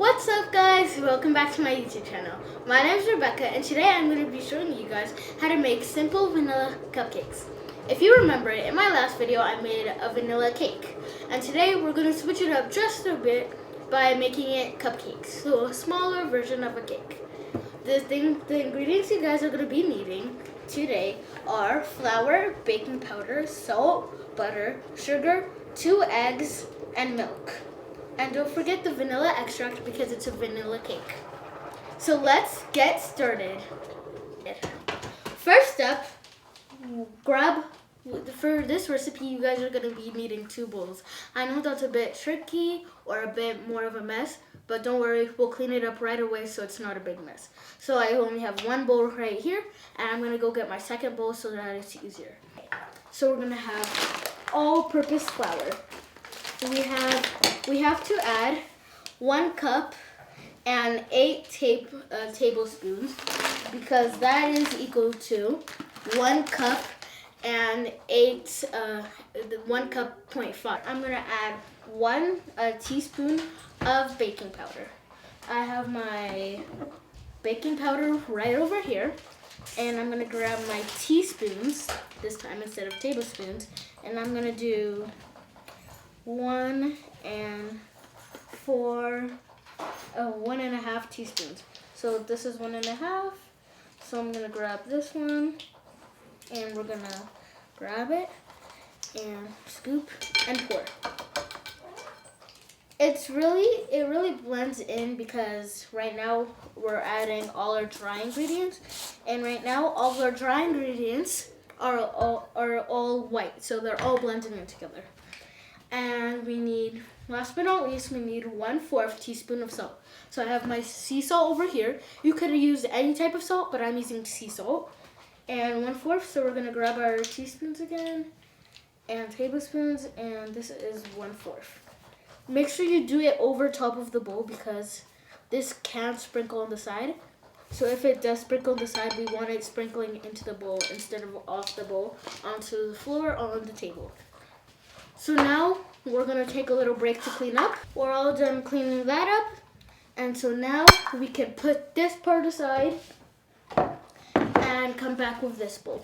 What's up guys? Welcome back to my YouTube channel. My name is Rebecca and today I'm going to be showing you guys how to make simple vanilla cupcakes. If you remember, in my last video I made a vanilla cake and today we're going to switch it up just a bit by making it cupcakes, so a smaller version of a cake. The ingredients you guys are going to be needing today are flour, baking powder, salt, butter, sugar, 2 eggs, and milk. And don't forget the vanilla extract because it's a vanilla cake. So let's get started. First up, for this recipe you guys are going to be needing 2 bowls. I know that's a bit tricky or a bit more of a mess, but don't worry, we'll clean it up right away so it's not a big mess. So I only have 1 bowl right here and I'm going to go get my second bowl so that it's easier. So we're going to have all-purpose flour. We have to add 1 cup and 8 tablespoons because that is equal to 1 cup and 1 cup 0.5. I'm gonna add 1 teaspoon of baking powder. I have my baking powder right over here, and I'm gonna grab my teaspoons this time instead of tablespoons, and I'm gonna do 1 and a half teaspoons. So this is 1 and a half. So I'm gonna grab this one, and we're gonna grab it and scoop and pour. It really blends in because right now we're adding all our dry ingredients, and right now all of our dry ingredients are all white, so they're all blending in together. And we need, last but not least, we need 1/4 teaspoon of salt. So I have my sea salt over here. You could use any type of salt, but I'm using sea salt. And 1/4, so we're gonna grab our teaspoons again and tablespoons, and this is 1/4. Make sure you do it over top of the bowl because this can sprinkle on the side. So if it does sprinkle on the side, we want it sprinkling into the bowl instead of off the bowl onto the floor or on the table. So now we're gonna take a little break to clean up. We're all done cleaning that up. And so now we can put this part aside and come back with this bowl.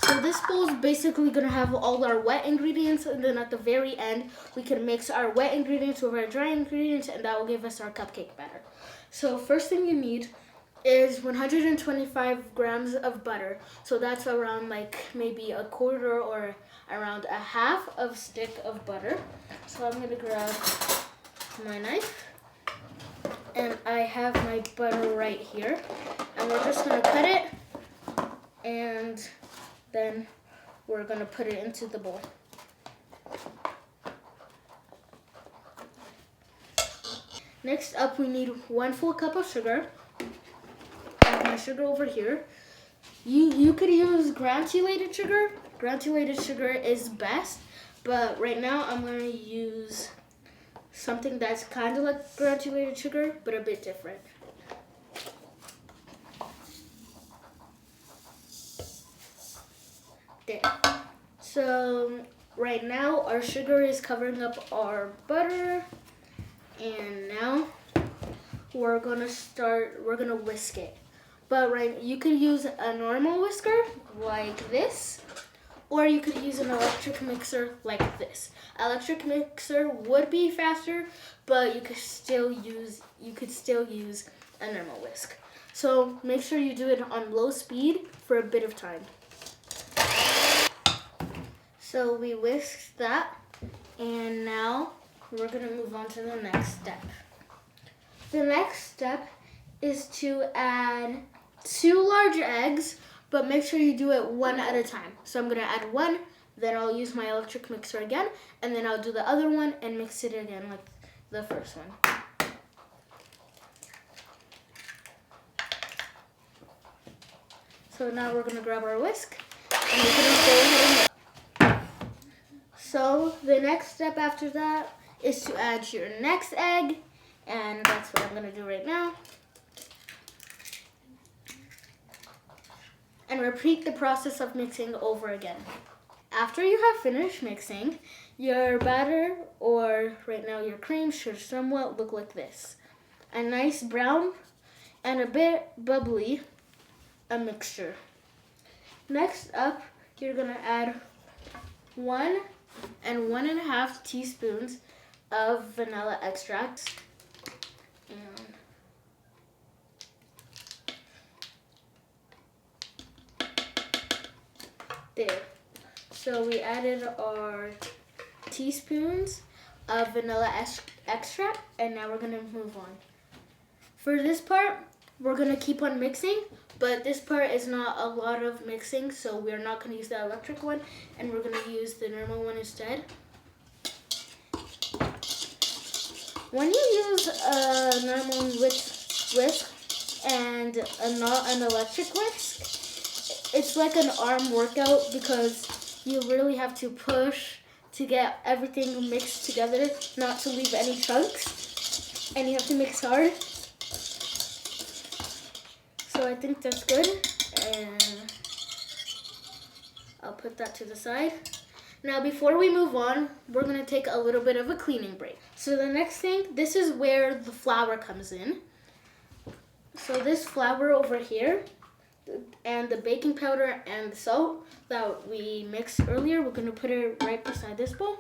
So this bowl is basically gonna have all our wet ingredients, and then at the very end, we can mix our wet ingredients with our dry ingredients, and that will give us our cupcake batter. So first thing you need is 125 grams of butter. So that's around like maybe a quarter or around a half of stick of butter. So I'm gonna grab my knife, and I have my butter right here, and we're just gonna cut it, and then we're gonna put it into the bowl. Next up, we need 1 full cup of sugar. I have my sugar over here. You could use granulated sugar. Granulated sugar is best, but right now I'm going to use something that's kind of like granulated sugar, but a bit different. There. So right now our sugar is covering up our butter, and now we're gonna whisk it. But you could use a normal whisker like this, or you could use an electric mixer like this. Electric mixer would be faster, but you could still use a normal whisk. So make sure you do it on low speed for a bit of time. So we whisked that, and now we're gonna move on to the next step. The next step is to add 2 large eggs, but make sure you do it 1 at a time. So I'm gonna add 1, then I'll use my electric mixer again, and then I'll do the other one and mix it again like the first one. So now we're gonna grab our whisk, and we're gonna go ahead and mix. So the next step after that is to add your next egg, and that's what I'm gonna do right now. And repeat the process of mixing over again. After you have finished mixing, your batter, or right now your cream, should somewhat look like this. a nice brown and a bit bubbly a mixture. Next up, you're gonna add 1 and 1.5 teaspoons of vanilla extract. And there. So we added our teaspoons of vanilla extract, and now we're gonna move on. For this part, we're gonna keep on mixing, but this part is not a lot of mixing, so we're not gonna use the electric one, and we're gonna use the normal one instead. When you use a normal whisk and not an electric whisk, it's like an arm workout because you really have to push to get everything mixed together, not to leave any chunks, and you have to mix hard. So I think that's good, and I'll put that to the side. Now before we move on, we're gonna take a little bit of a cleaning break. So the next thing, this is where the flour comes in. So this flour over here, and the baking powder and the salt that we mixed earlier, we're gonna put it right beside this bowl.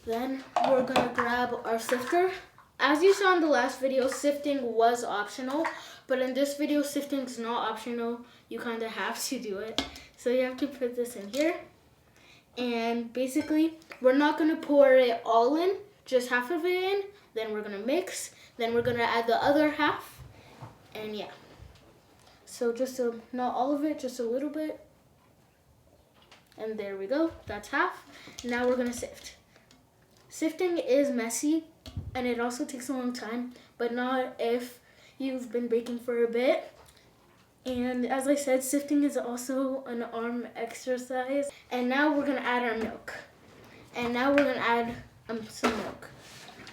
Then we're gonna grab our sifter. As you saw in the last video, sifting was optional, but in this video, sifting is not optional. You kind of have to do it. So you have to put this in here. And basically, we're not gonna pour it all in, just half of it in. Then we're gonna mix. Then we're gonna add the other half. And yeah. So just not all of it, just a little bit. And there we go, that's half. Now we're gonna sift. Sifting is messy, and it also takes a long time, but not if you've been baking for a bit. And as I said, sifting is also an arm exercise. And now we're gonna add our milk. And now we're gonna add some milk.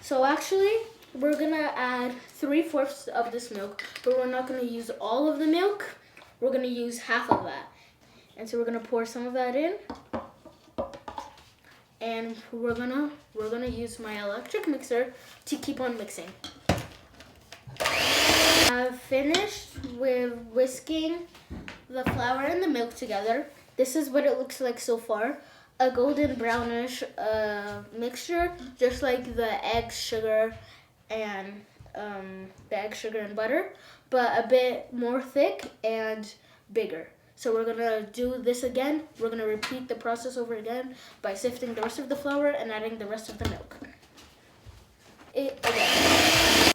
So actually, we're gonna add 3/4 of this milk, but we're not gonna use all of the milk. We're gonna use half of that. And so we're gonna pour some of that in. And we're gonna use my electric mixer to keep on mixing. I've finished with whisking the flour and the milk together. This is what it looks like so far. A golden brownish mixture, just like the egg, sugar, and butter, but a bit more thick and bigger. So we're gonna do this again. We're gonna repeat the process over again by sifting the rest of the flour and adding the rest of the milk. Again.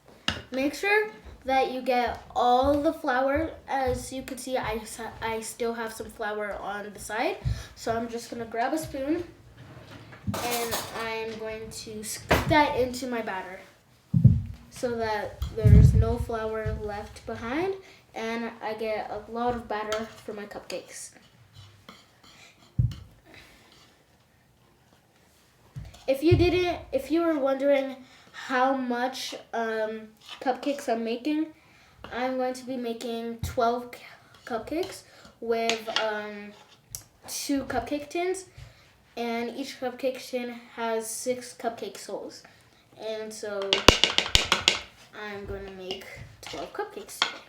Make sure that you get all the flour. As you can see, I still have some flour on the side. So I'm just gonna grab a spoon and I'm going to scoop that into my batter so that there's no flour left behind and I get a lot of batter for my cupcakes. If you were wondering how much cupcakes I'm making, I'm going to be making 12 cupcakes with 2 cupcake tins, and each cupcake tin has 6 cupcake holes. And so I'm going to make 12 cupcakes today.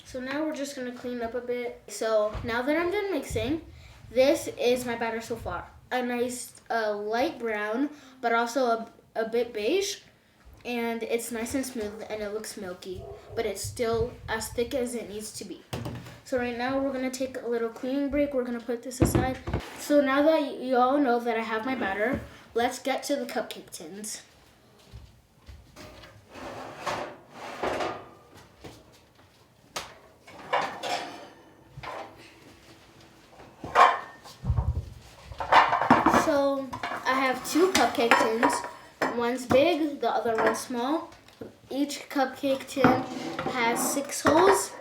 So now we're just gonna clean up a bit. So now that I'm done mixing, this is my batter so far. A nice light brown, but also a bit beige. And it's nice and smooth and it looks milky, but it's still as thick as it needs to be. So right now we're gonna take a little cleaning break. We're gonna put this aside. So now that you all know that I have my batter, let's get to the cupcake tins. So I have 2 cupcake tins. One's big, the other one's small. Each cupcake tin has 6 holes,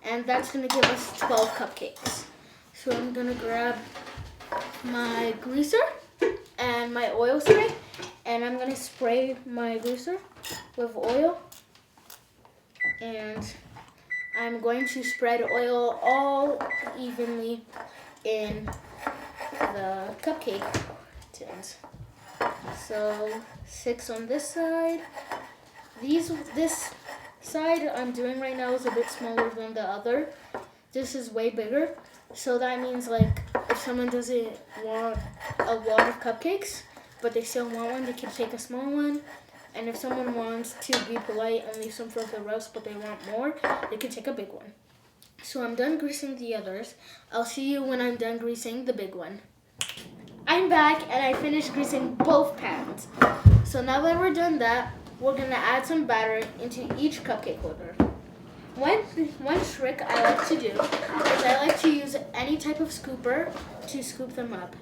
and that's gonna give us 12 cupcakes. So I'm gonna grab my greaser and my oil spray, and I'm gonna spray my greaser with oil. And I'm going to spread oil all evenly in the cupcake tins. So 6 on this side. This side I'm doing right now is a bit smaller than the other. This is way bigger. So that means like if someone doesn't want a lot of cupcakes, but they still want one, they can take a small one. And if someone wants to be polite and leave some for the rest, but they want more, they can take a big one. So I'm done greasing the others. I'll see you when I'm done greasing the big one. I'm back and I finished greasing both pans. So now that we're done that, we're gonna add some batter into each cupcake holder. One trick I like to do is I like to use any type of scooper to scoop them up.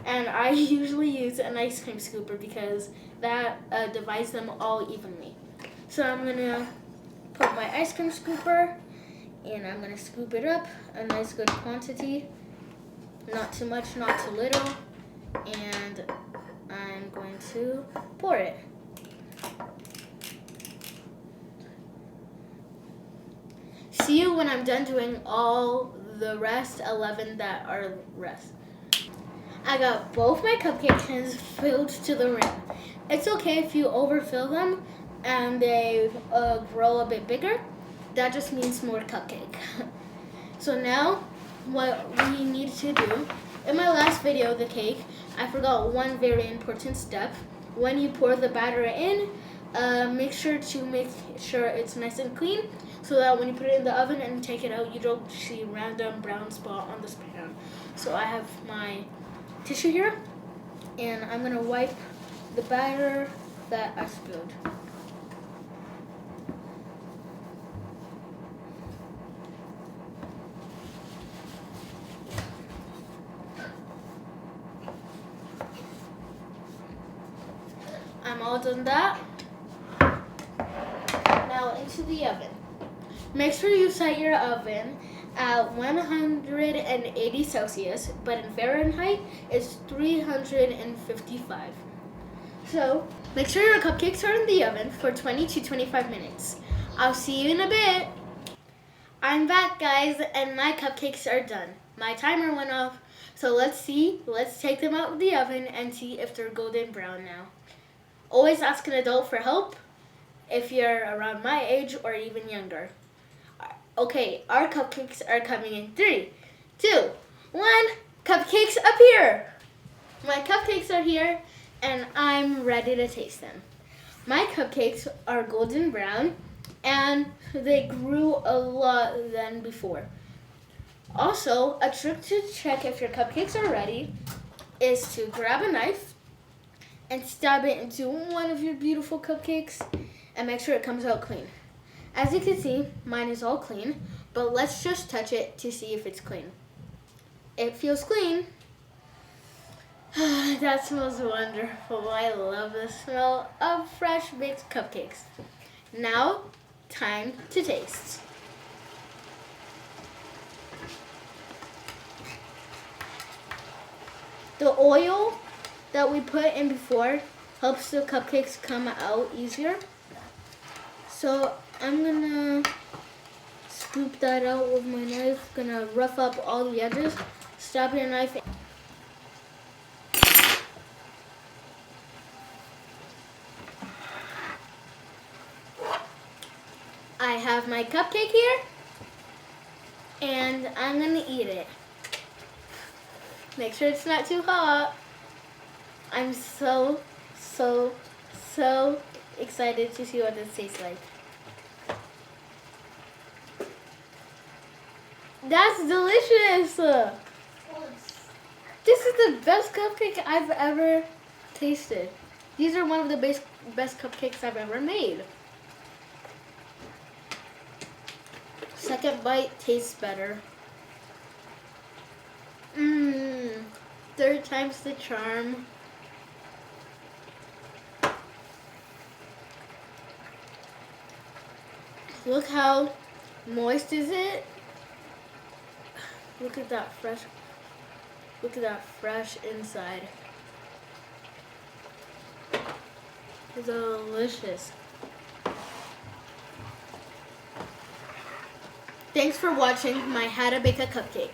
And I usually use an ice cream scooper because that divides them all evenly. So I'm gonna put my ice cream scooper and I'm gonna scoop it up a nice good quantity. Not too much, not too little. And I'm going to pour it. See you when I'm done doing all the rest, 11 that are rest. I got both my cupcake tins filled to the rim. It's okay if you overfill them and they grow a bit bigger. That just means more cupcake. So now what we need to do, in my last video, the cake, I forgot one very important step. When you pour the batter in, make sure it's nice and clean so that when you put it in the oven and take it out, you don't see random brown spot on this pan. So I have my tissue here and I'm gonna wipe the batter that I spilled. I'm all done that. Now into the oven. Make sure you set your oven at 180 Celsius, but in Fahrenheit it's 355. So make sure your cupcakes are in the oven for 20 to 25 minutes. I'll see you in a bit. I'm back, guys, and my cupcakes are done. My timer went off, so let's take them out of the oven and see if they're golden brown now. Always ask an adult for help if you're around my age or even younger. Okay, our cupcakes are coming in 3, 2, 1. Cupcakes up here. My cupcakes are here and I'm ready to taste them. My cupcakes are golden brown and they grew a lot than before. Also, a trick to check if your cupcakes are ready is to grab a knife and stab it into one of your beautiful cupcakes and make sure it comes out clean. As you can see, mine is all clean, but let's just touch it to see if it's clean. It feels clean. That smells wonderful. I love the smell of fresh baked cupcakes. Now, time to taste. The oil that we put in before helps the cupcakes come out easier. So I'm gonna scoop that out with my knife. Gonna rough up all the edges. Stab your knife. I have my cupcake here, and I'm gonna eat it. Make sure it's not too hot. I'm so excited to see what this tastes like. That's delicious! This is the best cupcake I've ever tasted. These are one of the best cupcakes I've ever made. Second bite tastes better. Third time's the charm. Look how moist is it? Look at that fresh inside. Delicious. Thanks for watching my How to Bake a Cupcake.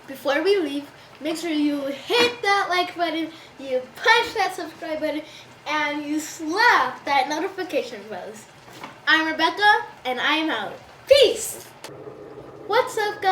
before we leave, make sure you hit that like button, you punch that subscribe button, and you slap that notification bell. I'm Rebecca, and I'm out. Peace! What's up, guys?